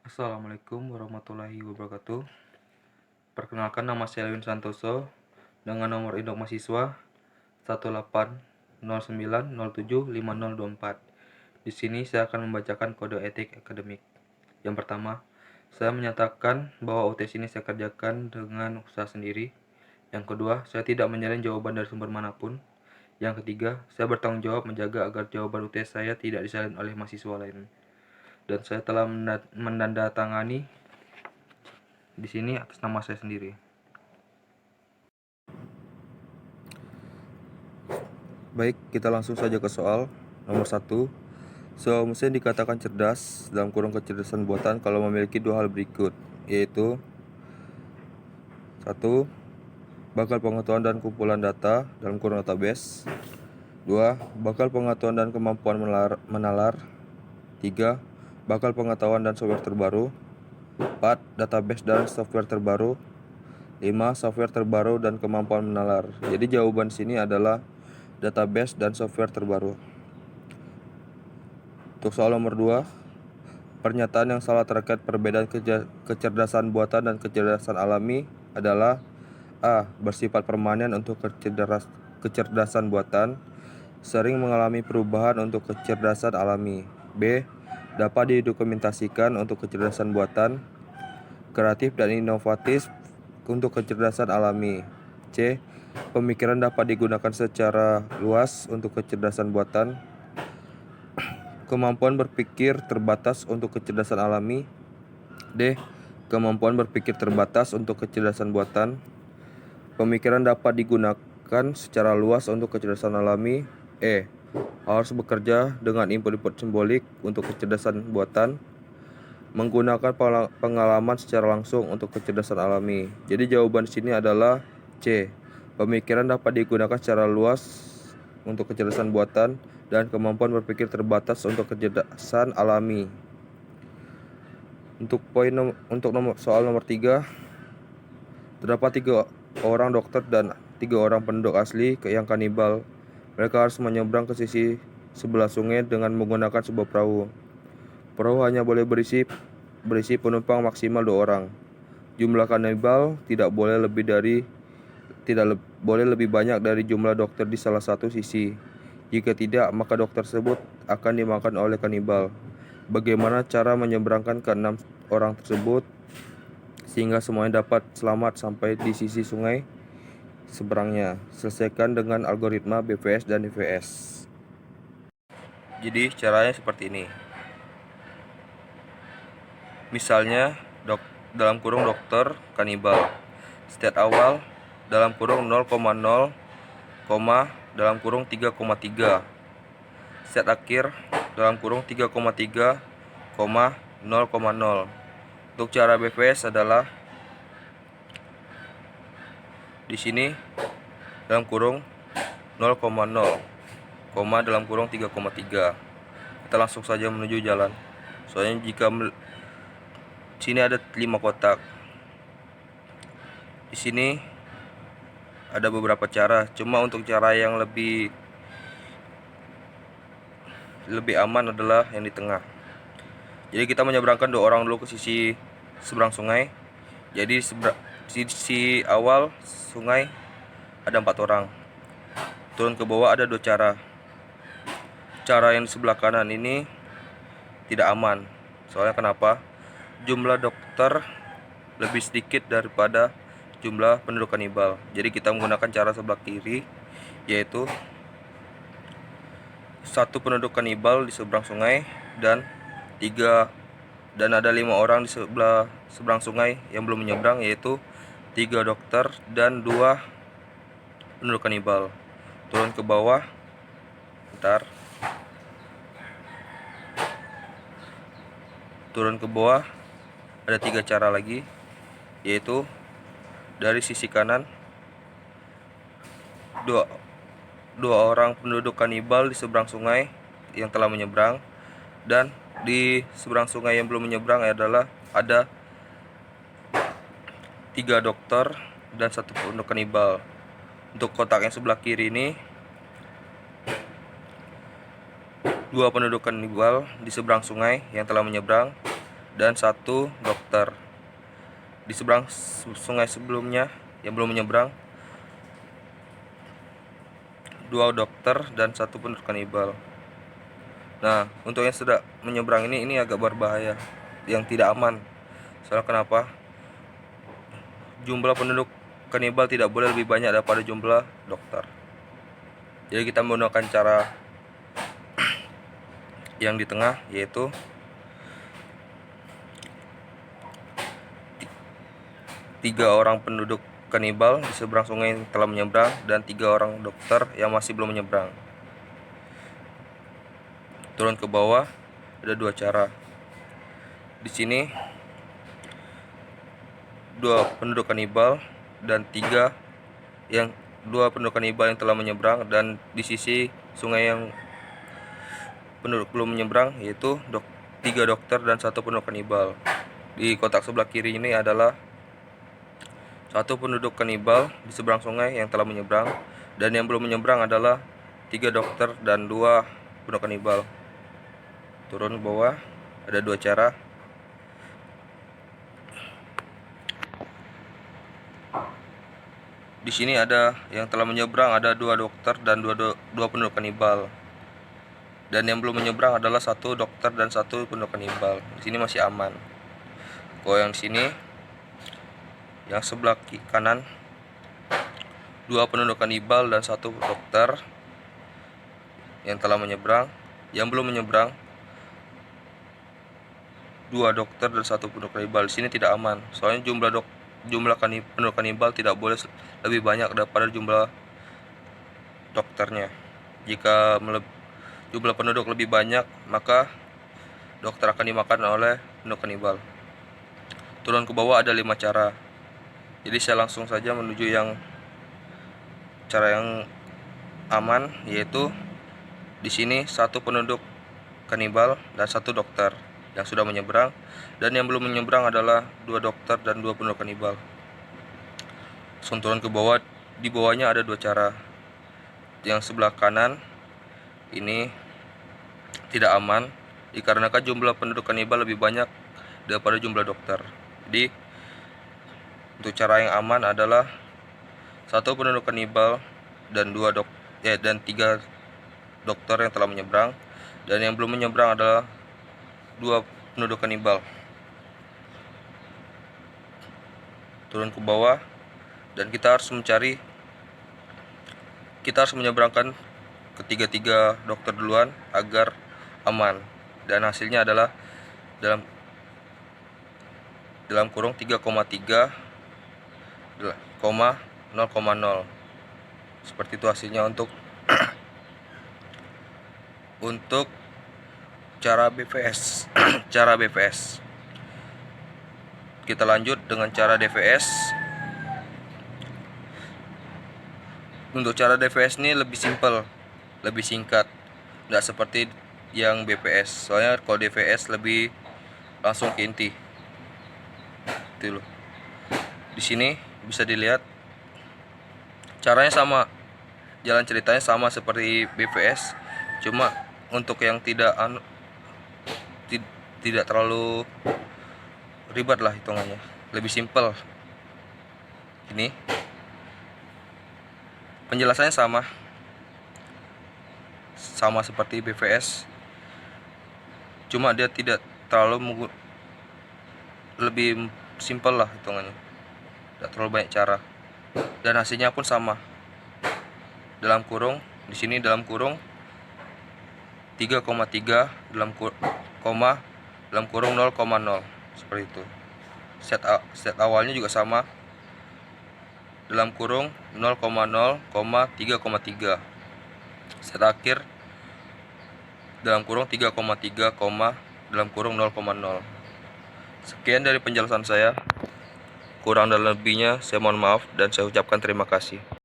Assalamualaikum warahmatullahi wabarakatuh. Perkenalkan, nama saya Lewin Santoso dengan nomor induk mahasiswa 1809075024. Di sini saya akan membacakan kode etik akademik. Yang pertama, saya menyatakan bahwa UTS ini saya kerjakan dengan usaha sendiri. Yang kedua, saya tidak menyalin jawaban dari sumber manapun. Yang ketiga, saya bertanggung jawab menjaga agar jawaban UTS saya tidak disalin oleh mahasiswa lain. Dan saya telah menandatangani di sini atas nama saya sendiri. Baik, kita langsung saja ke soal nomor 1. Sebuah mesin dikatakan cerdas dalam kurung kecerdasan buatan kalau memiliki dua hal berikut, yaitu 1. Bakal pengetahuan dan kumpulan data dalam kurung database. 2. Bakal pengetahuan dan kemampuan menalar. 3. Bakal pengetahuan dan software terbaru. 4. Database dan software terbaru. 5. Software terbaru dan kemampuan menalar. Jadi jawaban sini adalah database dan software terbaru. Untuk soal nomor 2, pernyataan yang salah terkait perbedaan kecerdasan buatan dan kecerdasan alami adalah A. Bersifat permanen untuk kecerdasan buatan, sering mengalami perubahan untuk kecerdasan alami. B. Dapat didokumentasikan untuk kecerdasan buatan, kreatif dan inovatif untuk kecerdasan alami. C. Pemikiran dapat digunakan secara luas untuk kecerdasan buatan, kemampuan berpikir terbatas untuk kecerdasan alami. D. Kemampuan berpikir terbatas untuk kecerdasan buatan, pemikiran dapat digunakan secara luas untuk kecerdasan alami. E. Harus bekerja dengan input-input simbolik untuk kecerdasan buatan, menggunakan pengalaman secara langsung untuk kecerdasan alami. Jadi jawaban sini adalah C. Pemikiran dapat digunakan secara luas untuk kecerdasan buatan dan kemampuan berpikir terbatas untuk kecerdasan alami. Untuk soal nomor 3, terdapat 3 orang dokter dan 3 orang penduduk asli yang kanibal. Mereka harus menyeberang ke sisi sebelah sungai dengan menggunakan sebuah perahu. Perahu hanya boleh berisi penumpang maksimal 2 orang. Jumlah kanibal tidak boleh lebih banyak dari jumlah dokter di salah satu sisi. Jika tidak, maka dokter tersebut akan dimakan oleh kanibal. Bagaimana cara menyeberangkan ke-6 orang tersebut sehingga semuanya dapat selamat sampai di sisi sungai seberangnya? Selesaikan dengan algoritma BVS dan DVS. Jadi caranya seperti ini. Misalnya dalam kurung dokter kanibal, state awal dalam kurung 0,0, dalam kurung 3,3, state akhir dalam kurung 3,3, 0,0. Untuk cara BVS adalah di sini dalam kurung 0,0, dalam kurung 3,3. Kita langsung saja menuju jalan. Soalnya jika sini ada 5 kotak. Di sini ada beberapa cara, cuma untuk cara yang lebih aman adalah yang di tengah. Jadi kita menyeberangkan 2 orang dulu ke sisi seberang sungai. Jadi sisi awal sungai ada 4 orang. Turun ke bawah ada 2 cara. Cara yang di sebelah kanan ini tidak aman. Soalnya kenapa? Jumlah dokter lebih sedikit daripada jumlah penduduk kanibal. Jadi kita menggunakan cara sebelah kiri, yaitu 1 penduduk kanibal di seberang sungai dan ada 5 orang di seberang sungai yang belum menyeberang, yaitu 3 dokter dan 2 penduduk kanibal. Turun ke bawah. Turun ke bawah ada 3 cara lagi, yaitu dari sisi kanan 2 orang penduduk kanibal di seberang sungai yang telah menyeberang, dan di seberang sungai yang belum menyeberang adalah ada 3 dokter dan 1 penduduk kanibal. Untuk kotak yang sebelah kiri ini 2 penduduk kanibal di seberang sungai yang telah menyeberang dan 1 dokter. Di seberang sungai sebelumnya yang belum menyeberang, 2 dokter dan 1 penduduk kanibal. Nah, untuk yang sudah menyeberang ini agak berbahaya, yang tidak aman. Soalnya kenapa? Jumlah penduduk kanibal tidak boleh lebih banyak daripada jumlah dokter. Jadi kita menggunakan cara yang di tengah, yaitu 3 orang penduduk kanibal di seberang sungai yang telah menyeberang dan 3 orang dokter yang masih belum menyeberang. Turun ke bawah ada 2 cara. Di sini 2 penduduk kanibal dan 2 penduduk kanibal yang telah menyeberang, dan di sisi sungai yang penduduk belum menyeberang, yaitu 3 dokter dan 1 penduduk kanibal. Di kotak sebelah kiri ini adalah 1 penduduk kanibal di seberang sungai yang telah menyeberang, dan yang belum menyeberang adalah 3 dokter dan 2 penduduk kanibal. Turun ke bawah ada 2 cara. Di sini ada yang telah menyeberang, ada 2 dokter dan 2 penduduk kanibal. Dan yang belum menyeberang adalah 1 dokter dan 1 penduduk kanibal. Di sini masih aman. Kalau yang di sini, yang sebelah kanan, 2 penduduk kanibal dan 1 dokter yang telah menyeberang. Yang belum menyeberang, 2 dokter dan 1 penduduk kanibal. Di sini tidak aman. Soalnya jumlah penduduk kanibal tidak boleh lebih banyak daripada jumlah dokternya. Jika jumlah penduduk lebih banyak, maka dokter akan dimakan oleh penduduk kanibal. Turun ke bawah ada 5 cara. Jadi saya langsung saja menuju cara yang aman, yaitu di sini 1 penduduk kanibal dan 1 dokter yang sudah menyeberang, dan yang belum menyeberang adalah 2 dokter dan 2 penduduk kanibal. Langsung turun ke bawah, di bawahnya ada 2 cara. Yang sebelah kanan ini tidak aman dikarenakan jumlah penduduk kanibal lebih banyak daripada jumlah dokter. Jadi untuk cara yang aman adalah 1 penduduk kanibal dan 3 dokter yang telah menyeberang, dan yang belum menyeberang adalah 2 penduduk kanibal. Turun ke bawah, dan kita harus menyeberangkan ketiga dokter duluan agar aman, dan hasilnya adalah dalam kurung 3,3, 0,0. Seperti itu hasilnya untuk cara BVS. Cara BVS. Kita lanjut dengan cara DVS. Untuk cara DVS ini lebih simpel, lebih singkat, tidak seperti yang BPS. Soalnya kalau DVS lebih langsung ke inti. Itu loh. Di sini bisa dilihat caranya sama, jalan ceritanya sama seperti BVS, cuma untuk yang tidak terlalu ribet lah hitungannya, lebih simpel. Ini penjelasannya sama seperti BVS, cuma dia tidak terlalu lebih simpel lah hitungannya, tidak terlalu banyak cara, dan hasilnya pun sama. Dalam kurung, di sini dalam kurung 3,3 dalam kurung 0,0, seperti itu. Set awalnya juga sama, dalam kurung 0,0,3,3. Set akhir dalam kurung 3,3, dalam kurung 0,0. Sekian dari penjelasan saya. Kurang dan lebihnya saya mohon maaf dan saya ucapkan terima kasih.